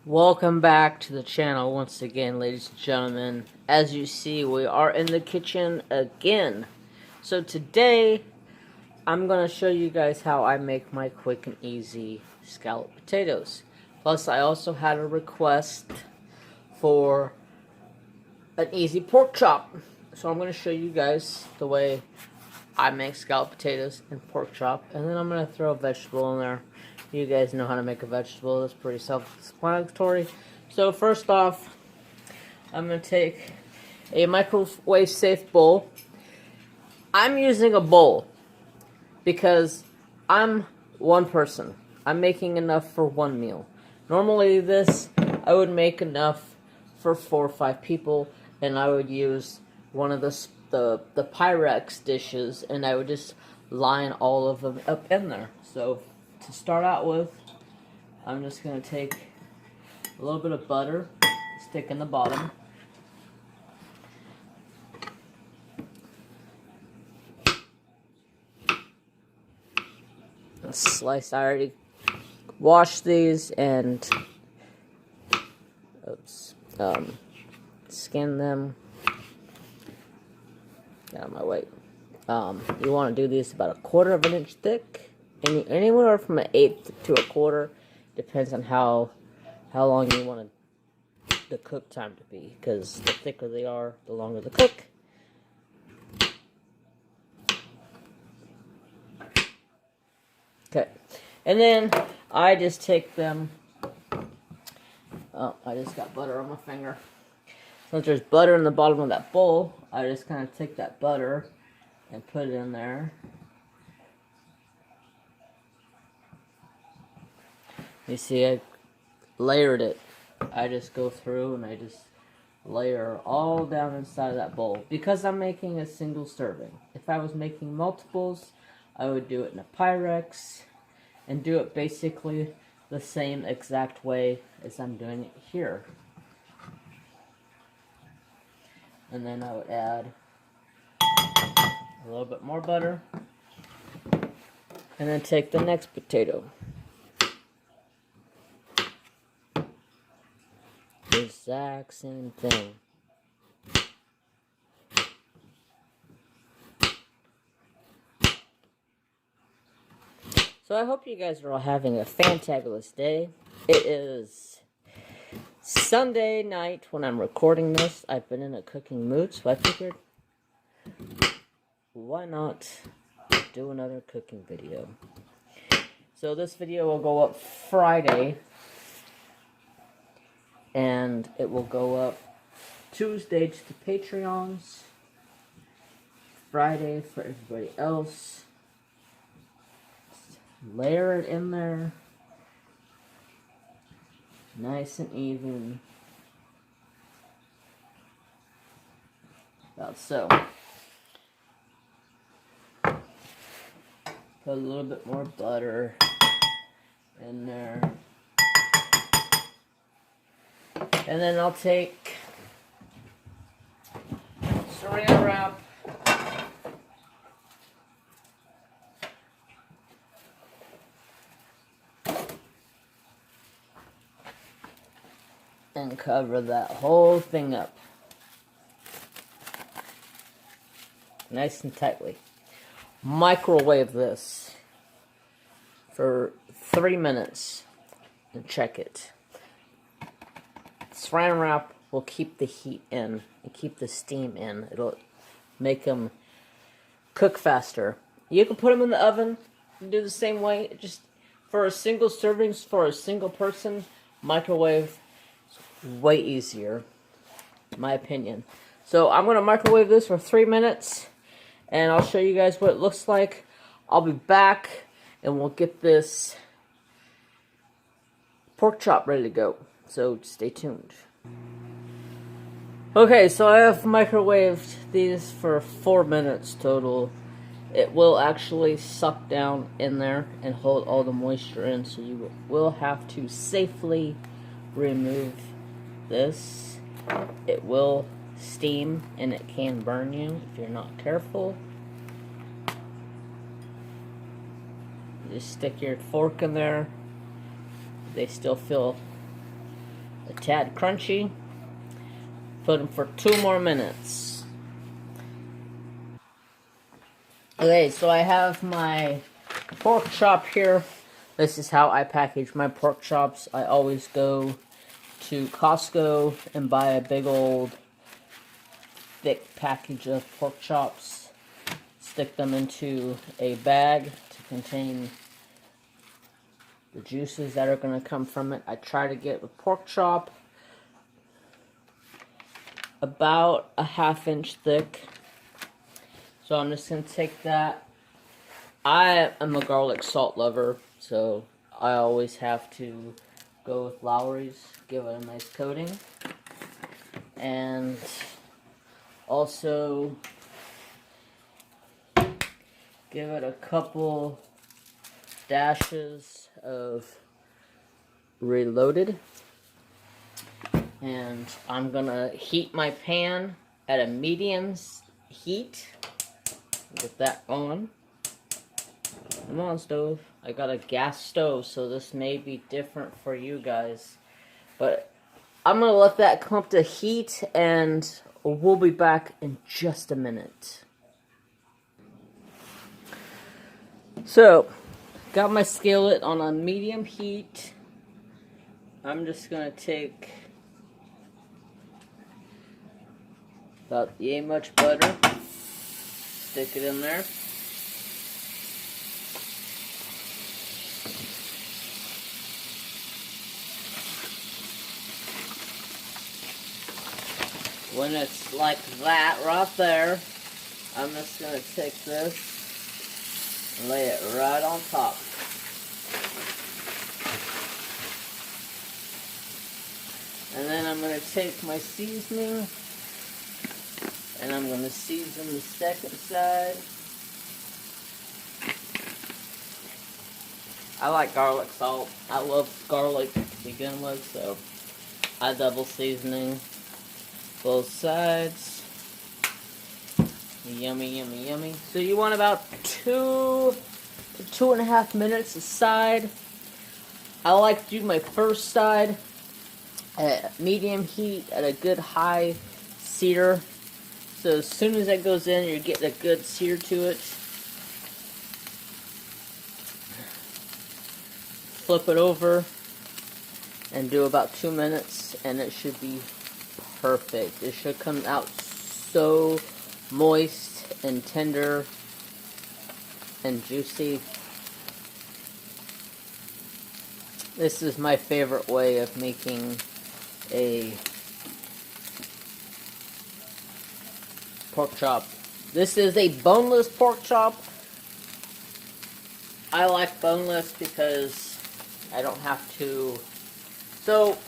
Welcome back to the channel once again, ladies and gentlemen. As you see, we are in the kitchen again. So today, I'm going to show you guys how I make my quick and easy scalloped potatoes. Plus, I also had a request for an easy pork chop. So I'm going to show you guys the way I make scalloped potatoes and pork chop. And then I'm going to throw a vegetable in there. You guys know how to make a vegetable. That's pretty self-explanatory. So first off, I'm going to take a microwave safe bowl. I'm using a bowl because I'm one person. I'm making enough for one meal. Normally this, I would make enough for 4 or 5 people, and I would use one of the Pyrex dishes, and I would just line all of them up in there. So to start out with, I'm just going to take a little bit of butter, stick in the bottom. Slice. I already washed these and skin them. Get out of my way. You want to do these about 1/4 of an inch thick. Anywhere from an 1/8 to a 1/4, depends on how long you want the cook time to be. Because the thicker they are, the longer the cook. Okay, and then I just take them. Oh, I just got butter on my finger. Since there's butter in the bottom of that bowl, I just kind of take that butter and put it in there. You see, I layered it. I just go through and I just layer all down inside of that bowl. Because I'm making a single serving. If I was making multiples, I would do it in a Pyrex and do it basically the same exact way as I'm doing it here. And then I would add a little bit more butter. And then take the next potato. Exact same thing. So I hope you guys are all having a fantabulous day. It is Sunday night when I'm recording this. I've been in a cooking mood, so I figured, why not do another cooking video? So this video will go up Friday, and it will go up Tuesday to the Patreons, Friday for everybody else. Layer it in there, nice and even, about so. Put a little bit more butter in there. And then I'll take saran wrap and cover that whole thing up nice and tightly. Microwave this for 3 minutes and check it. Saran wrap will keep the heat in and keep the steam in. It'll make them cook faster. You can put them in the oven and do the same way. Just for a single servings for a single person, microwave is way easier, in my opinion. So I'm going to microwave this for 3 minutes, and I'll show you guys what it looks like. I'll be back, and we'll get this pork chop ready to go. So stay tuned. Okay, so I have microwaved these for 4 minutes total. It will actually suck down in there and hold all the moisture in, so you will have to safely remove this. It will steam and it can burn you if you're not careful. You just stick your fork in there. They still feel a tad crunchy. Put them for 2 more minutes. Okay, so I have my pork chop here. This is how I package my pork chops. I always go to Costco and buy a big old thick package of pork chops. Stick them into a bag to contain the juices that are going to come from it. I try to get the pork chop about a 1/2 inch thick. So I'm just going to take that. I am a garlic salt lover, so I always have to go with Lowry's, give it a nice coating. And also give it a couple dashes of Reloaded. And I'm gonna heat my pan at a medium heat. Get that on. Come on, stove. I got a gas stove, so this may be different for you guys. But I'm gonna let that come up to heat, and we'll be back in just a minute. So, got my skillet on a medium heat. I'm just gonna take about yay much butter, stick it in there. When it's like that right there, I'm just gonna take this and lay it right on top. And then I'm going to take my seasoning and I'm going to season the second side. I like garlic salt. I love garlic to begin with, so I double seasoning both sides. Yummy, yummy, yummy. So you want about 2 to 2.5 minutes a side. I like to do my first side at medium heat at a good high sear. So as soon as that goes in, you're getting a good sear to it. Flip it over and do about 2 minutes, and it should be perfect. It should come out so moist and tender and juicy. This is my favorite way of making a pork chop. This is a boneless pork chop. I like boneless because I don't have to. So,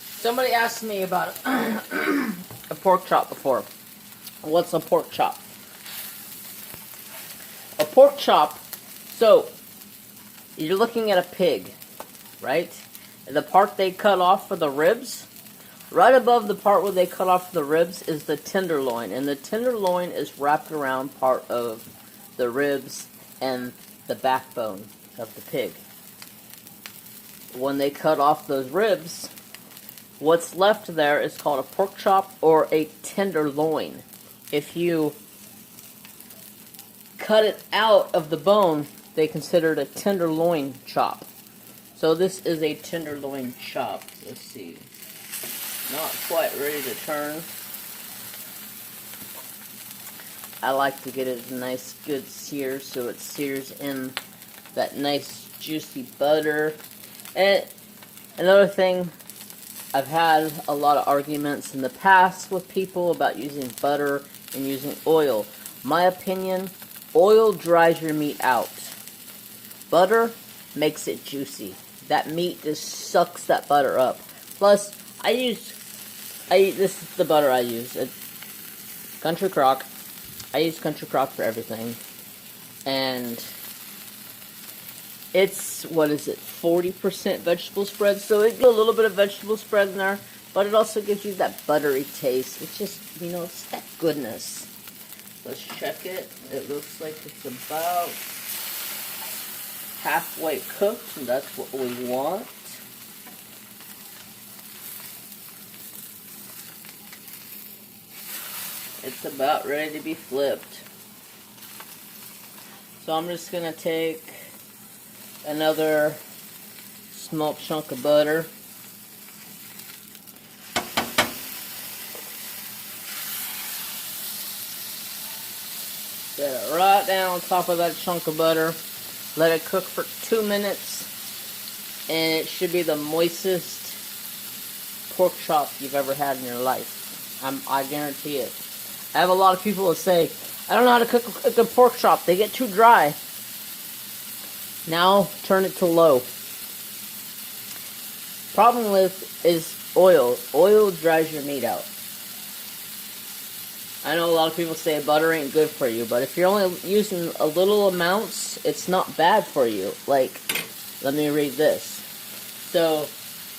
somebody asked me about a pork chop before. What's a pork chop? A pork chop, so you're looking at a pig, right? And the part they cut off for the ribs, right above the part where they cut off the ribs is the tenderloin. And the tenderloin is wrapped around part of the ribs and the backbone of the pig. When they cut off those ribs, what's left there is called a pork chop or a tenderloin. If you cut it out of the bone, they consider it a tenderloin chop. So this is a tenderloin chop. Let's see. Not quite ready to turn. I like to get it a nice good sear so it sears in that nice juicy butter. And another thing, I've had a lot of arguments in the past with people about using butter and using oil. My opinion, oil dries your meat out. Butter makes it juicy. That meat just sucks that butter up. Plus, this is the butter I use. Country Crock. I use Country Crock for everything. And it's, 40% vegetable spread. So it gets a little bit of vegetable spread in there. But it also gives you that buttery taste. It's just, it's that goodness. Let's check it. It looks like it's about halfway cooked, and that's what we want. It's about ready to be flipped. So I'm just going to take another small chunk of butter. Set it right down on top of that chunk of butter. Let it cook for 2 minutes. And it should be the moistest pork chop you've ever had in your life. I guarantee it. I have a lot of people that say, I don't know how to cook a good pork chop. They get too dry. Now, turn it to low. Problem with is oil. Oil dries your meat out. I know a lot of people say butter ain't good for you, but if you're only using a little amounts, it's not bad for you. Like, let me read this. So,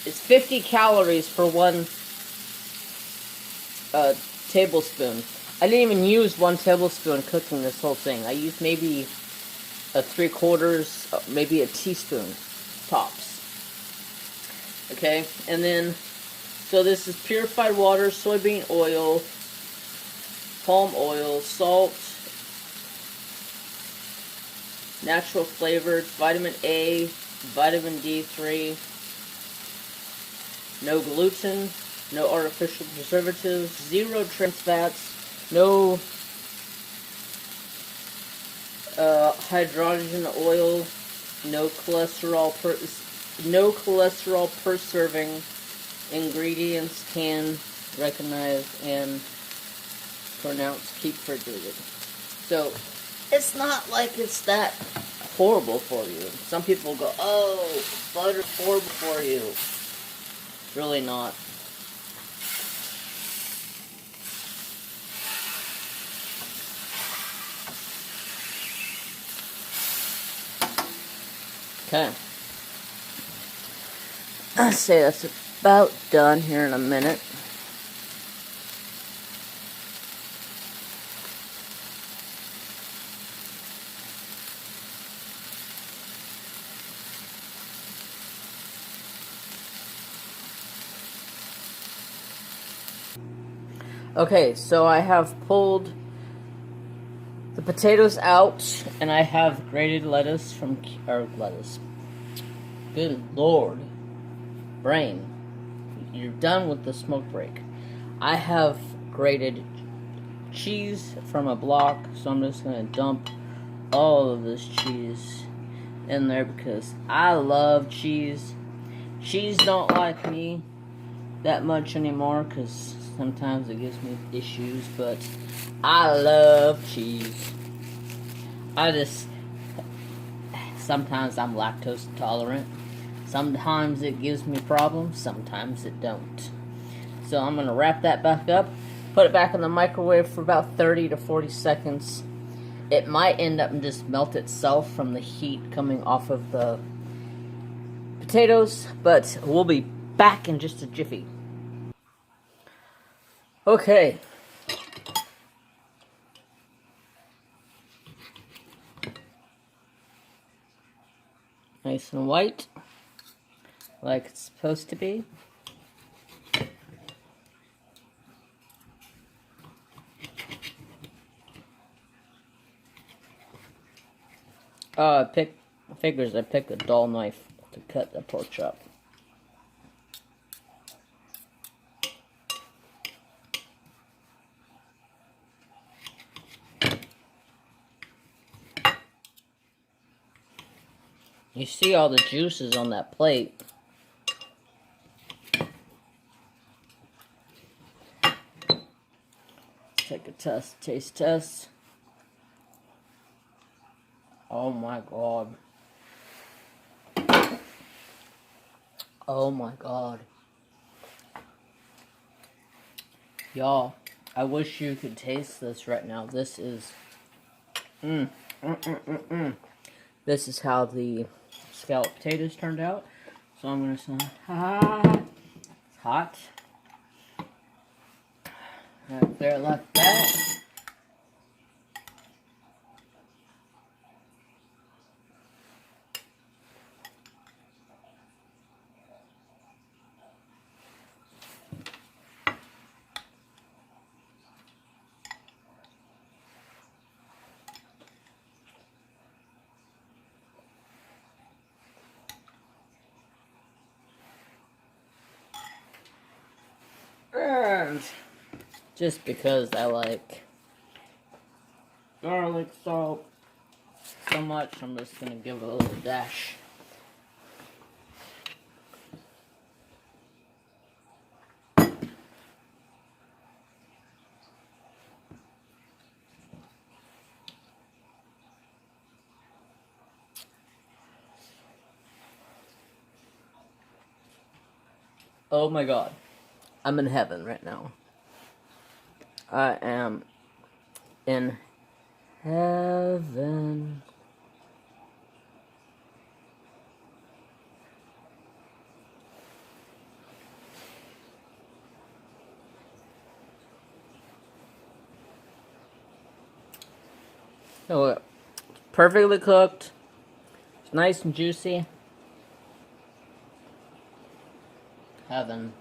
it's 50 calories for 1 tablespoon. I didn't even use 1 tablespoon cooking this whole thing. I used maybe a 3/4, maybe a teaspoon, tops. Okay, and then, so this is purified water, soybean oil, palm oil, salt, natural flavored, vitamin A, vitamin D3, no gluten, no artificial preservatives, 0 trans fats, no hydrogen oil, no cholesterol per serving. Ingredients can recognize and pronounce keep refrigerated. So it's not like it's that horrible for you. Some people go, oh, butter's horrible for you. It's really not. Okay. I'd say that's about done here in a minute. Okay, so I have pulled the potatoes out, and I have grated lettuce from, lettuce. Good Lord. Brain. You're done with the smoke break. I have grated cheese from a block, so I'm just going to dump all of this cheese in there because I love cheese. Cheese don't like me that much anymore because sometimes it gives me issues, but I love cheese. Sometimes I'm lactose intolerant. Sometimes it gives me problems, sometimes it don't. So I'm going to wrap that back up, put it back in the microwave for about 30 to 40 seconds. It might end up and just melt itself from the heat coming off of the potatoes, but we'll be back in just a jiffy. Okay. Nice and white, like it's supposed to be. I picked a dull knife to cut the pork chop. You see all the juices on that plate. Take a taste test. Oh my God. Oh my God. Y'all, I wish you could taste this right now. This is, This is how the scalloped potatoes turned out. So I'm gonna say, it's hot. Right there, like that. And just because I like garlic salt so much, I'm just gonna give it a little dash. Oh my god. I'm in heaven right now. I am in heaven. Oh, look. Perfectly cooked. It's nice and juicy. Heaven.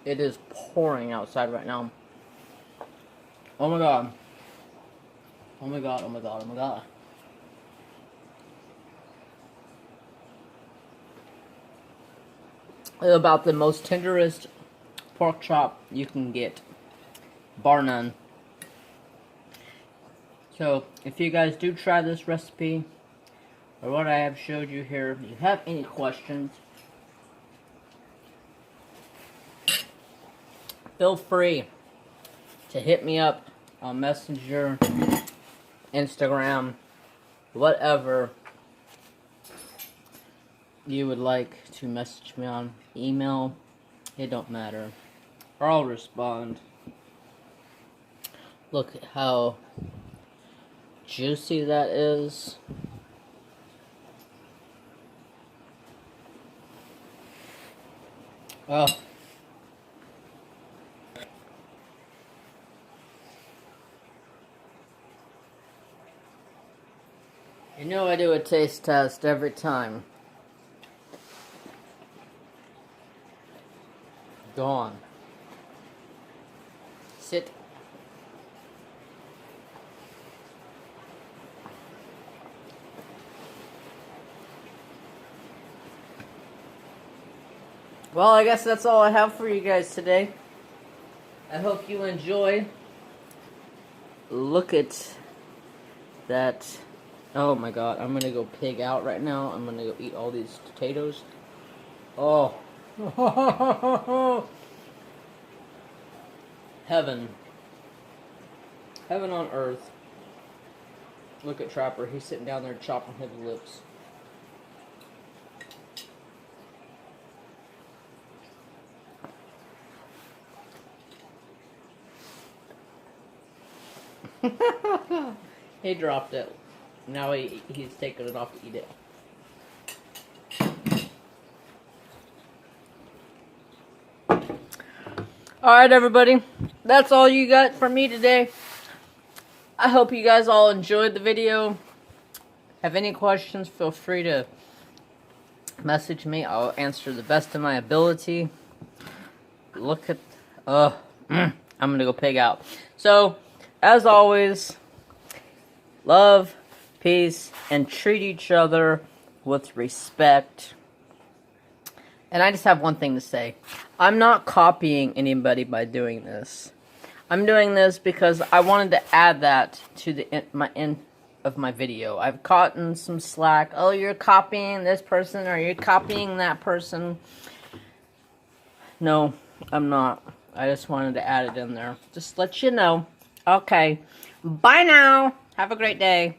It is pouring outside right now. Oh my god. Oh my god, oh my god, oh my god. About the most tenderest pork chop you can get. Bar none. So, if you guys do try this recipe, or what I have showed you here, if you have any questions, feel free to hit me up on Messenger, Instagram, whatever you would like to message me on. Email, it don't matter. Or I'll respond. Look at how juicy that is. Oh. You know I do a taste test every time. Go on. Sit. Well, I guess that's all I have for you guys today. I hope you enjoy. Look at that. Oh my god, I'm gonna go pig out right now. I'm gonna go eat all these potatoes. Oh. Heaven. Heaven on earth. Look at Trapper. He's sitting down there chopping his lips. He dropped it. Now he's taking it off to eat it. Alright, everybody. That's all you got from me today. I hope you guys all enjoyed the video. Have any questions, feel free to message me. I'll answer the best of my ability. Look at... I'm gonna go pig out. So, as always, love, peace, and treat each other with respect. And I just have one thing to say. I'm not copying anybody by doing this. I'm doing this because I wanted to add that to the end of my video. I've gotten some slack. Oh, you're copying this person or you're copying that person. No, I'm not. I just wanted to add it in there. Just let you know. Okay. Bye now. Have a great day.